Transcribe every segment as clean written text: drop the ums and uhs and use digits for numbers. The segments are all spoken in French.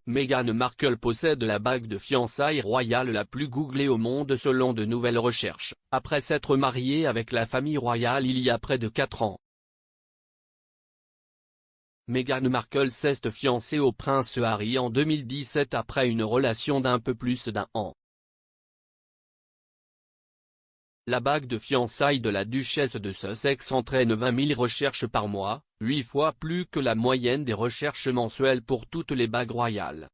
Meghan Markle possède la bague de fiançailles royale la plus googlée au monde selon de nouvelles recherches, après s'être mariée avec la famille royale il y a près de 4 ans. Meghan Markle s'est fiancée au prince Harry en 2017 après une relation d'un peu plus d'1 an. La bague de fiançailles de la duchesse de Sussex entraîne 20 000 recherches par mois, 8 fois plus que la moyenne des recherches mensuelles pour toutes les bagues royales.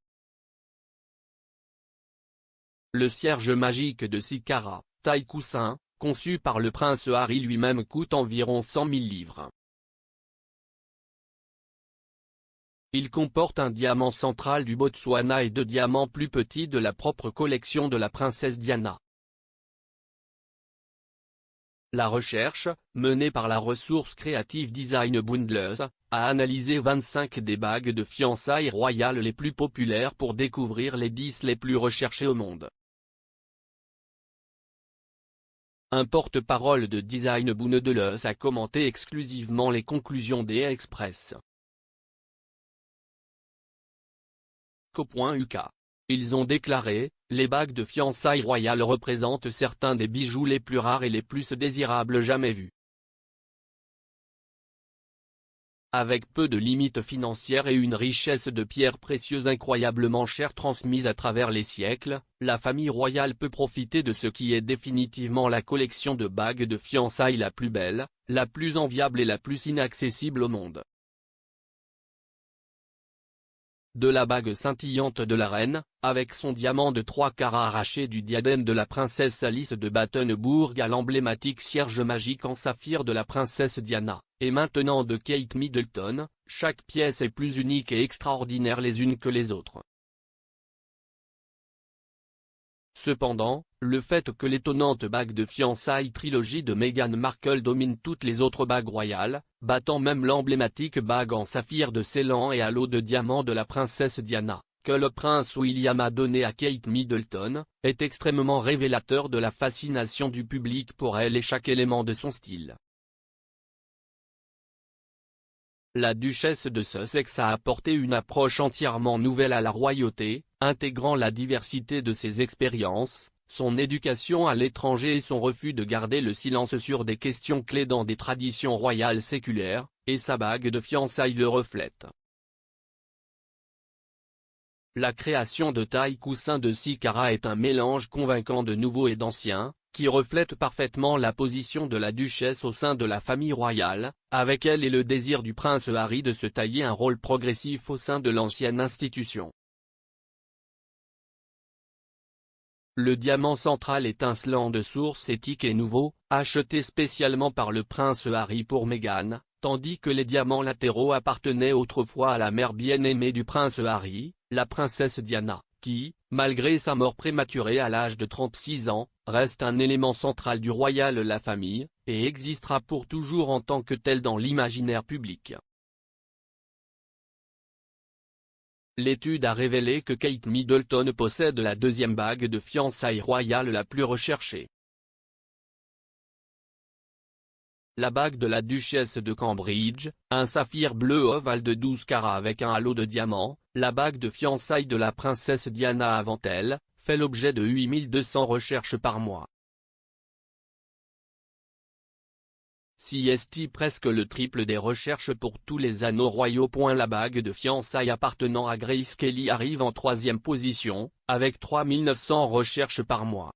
Le cierge magique de 6 carats, taille coussin, conçu par le prince Harry lui-même coûte environ 100 000 livres. Il comporte un diamant central du Botswana et 2 diamants plus petits de la propre collection de la princesse Diana. La recherche, menée par la ressource créative Design Bundles, a analysé 25 des bagues de fiançailles royales les plus populaires pour découvrir les 10 les plus recherchées au monde. Un porte-parole de Design Bundles a commenté exclusivement les conclusions des Express. Co.uk. Ils ont déclaré, les bagues de fiançailles royales représentent certains des bijoux les plus rares et les plus désirables jamais vus. Avec peu de limites financières et une richesse de pierres précieuses incroyablement chères transmises à travers les siècles, la famille royale peut profiter de ce qui est définitivement la collection de bagues de fiançailles la plus belle, la plus enviable et la plus inaccessible au monde. De la bague scintillante de la reine, avec son diamant de 3 carats arraché du diadème de la princesse Alice de Battenbourg à l'emblématique cierge magique en saphir de la princesse Diana, et maintenant de Kate Middleton, chaque pièce est plus unique et extraordinaire les unes que les autres. Cependant, le fait que l'étonnante bague de fiançailles trilogie de Meghan Markle domine toutes les autres bagues royales, battant même l'emblématique bague en saphir de Ceylan et halo de diamant de la princesse Diana, que le prince William a donné à Kate Middleton, est extrêmement révélateur de la fascination du public pour elle et chaque élément de son style. La duchesse de Sussex a apporté une approche entièrement nouvelle à la royauté, intégrant la diversité de ses expériences, son éducation à l'étranger et son refus de garder le silence sur des questions clés dans des traditions royales séculaires, et sa bague de fiançailles le reflète. La création de taille coussin de 6 carats est un mélange convaincant de nouveau et d'ancien, qui reflète parfaitement la position de la duchesse au sein de la famille royale, avec elle et le désir du prince Harry de se tailler un rôle progressif au sein de l'ancienne institution. Le diamant central étincelant de source éthique et nouveau, acheté spécialement par le prince Harry pour Meghan, tandis que les diamants latéraux appartenaient autrefois à la mère bien-aimée du prince Harry, la princesse Diana, qui, malgré sa mort prématurée à l'âge de 36 ans, reste un élément central du royal la famille, et existera pour toujours en tant que tel dans l'imaginaire public. L'étude a révélé que Kate Middleton possède la 2e bague de fiançailles royale la plus recherchée. La bague de la duchesse de Cambridge, un saphir bleu ovale de 12 carats avec un halo de diamant, la bague de fiançailles de la princesse Diana avant elle, fait l'objet de 8200 recherches par mois. CST presque le triple des recherches pour tous les anneaux royaux. La bague de fiançailles appartenant à Grace Kelly arrive en 3e position, avec 3900 recherches par mois.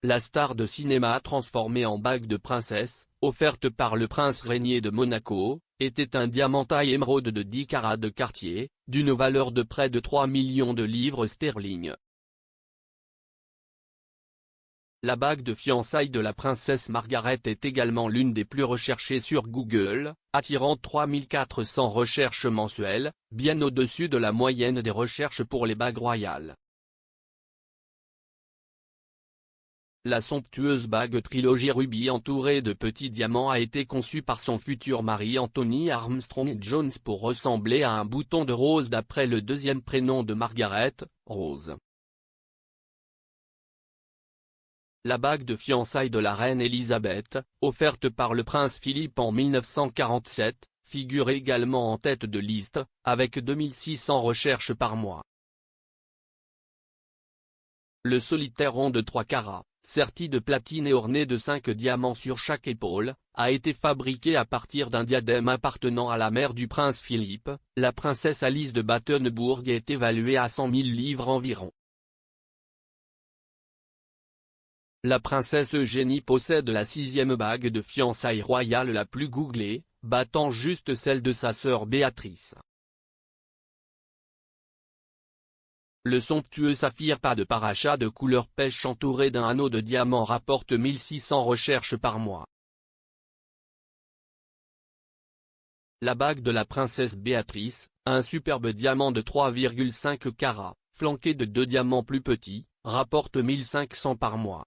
La star de cinéma transformée en bague de princesse, offerte par le prince régnier de Monaco, était un diamant taille émeraude de 10 carats de Cartier, d'une valeur de près de 3 millions de livres sterling. La bague de fiançailles de la princesse Margaret est également l'une des plus recherchées sur Google, attirant 3400 recherches mensuelles, bien au-dessus de la moyenne des recherches pour les bagues royales. La somptueuse bague trilogie rubis entourée de petits diamants a été conçue par son futur mari Anthony Armstrong-Jones pour ressembler à un bouton de rose d'après le 2e prénom de Margaret, Rose. La bague de fiançailles de la reine Elisabeth, offerte par le prince Philippe en 1947, figure également en tête de liste, avec 2600 recherches par mois. Le solitaire rond de 3 carats, serti de platine et orné de 5 diamants sur chaque épaule, a été fabriqué à partir d'un diadème appartenant à la mère du prince Philippe, la princesse Alice de Battenbourg, et est évalué à 100 000 livres environ. La princesse Eugénie possède la 6e bague de fiançailles royale la plus googlée, battant juste celle de sa sœur Béatrice. Le somptueux saphir pas de parachat de couleur pêche entouré d'un anneau de diamant rapporte 1600 recherches par mois. La bague de la princesse Béatrice, un superbe diamant de 3,5 carats, flanqué de 2 diamants plus petits, rapporte 1500 par mois.